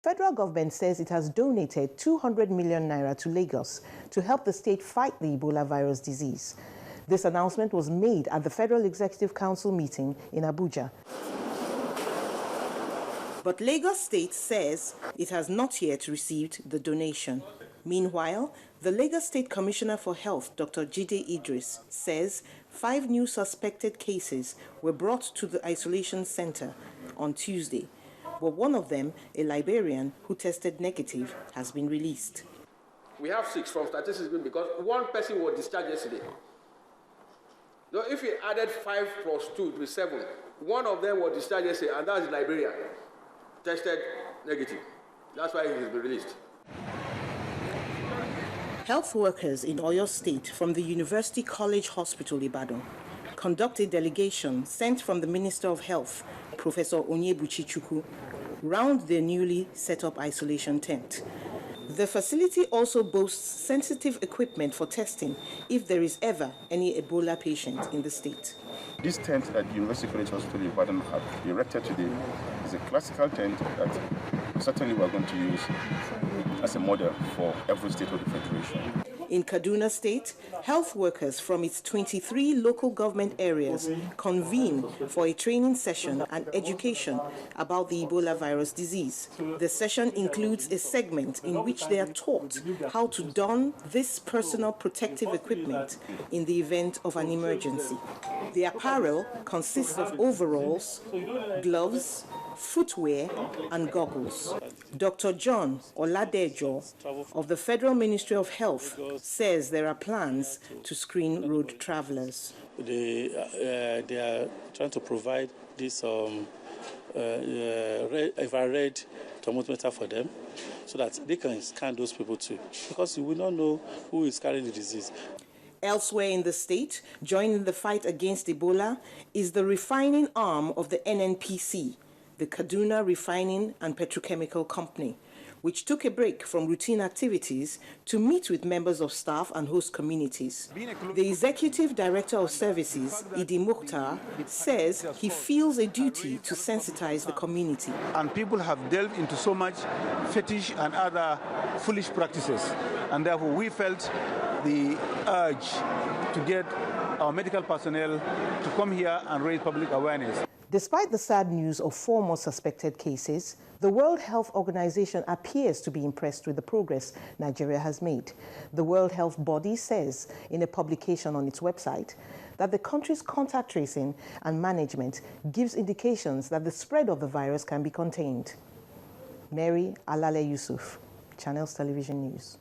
Federal government says it has donated 200 million naira to Lagos to help the state fight the Ebola virus disease. This announcement was made at the Federal Executive Council meeting in Abuja. But Lagos State says it has not yet received the donation. Meanwhile, the Lagos State Commissioner for Health, Dr. Jide Idris, says 5 new suspected cases were brought to the isolation center on Tuesday. But one of them, a Liberian who tested negative, has been released. We have 6 from statistics because one person was discharged yesterday. So if we added 5 plus 2 to 7, one of them was discharged yesterday, and that's the Liberian. Tested negative. That's why he has been released. Health workers in Oyo State from the University College Hospital, Ibadan, conducted a delegation sent from the Minister of Health, Professor Onyebuchi Chukwu, round their newly set up isolation tent. The facility also boasts sensitive equipment for testing if there is ever any Ebola patient in the state. This tent at the University College Hospital in Ibadan have erected today is a classical tent that certainly we are going to use as a model for every state of the Federation. In Kaduna State, health workers from its 23 local government areas convened for a training session and education about the Ebola virus disease. The session includes a segment in which they are taught how to don this personal protective equipment in the event of an emergency. The apparel consists of overalls, gloves, footwear, and goggles. Dr. John Oladejo of the Federal Ministry of Health says there are plans to screen road travelers. They are trying to provide this infrared thermometer for them so that they can scan those people too, because you will not know who is carrying the disease. Elsewhere in the state, joining the fight against Ebola is the refining arm of the NNPC, the Kaduna Refining and Petrochemical Company, which took a break from routine activities to meet with members of staff and host communities. The Executive Director of Services, Idi Mukhtar, says he feels a duty to sensitize the community. And people have delved into so much fetish and other foolish practices, and therefore we felt the urge to get our medical personnel to come here and raise public awareness. Despite the sad news of 4 more suspected cases, the World Health Organization appears to be impressed with the progress Nigeria has made. The World Health Body says in a publication on its website that the country's contact tracing and management gives indications that the spread of the virus can be contained. Mary Alale Yusuf, Channels Television News.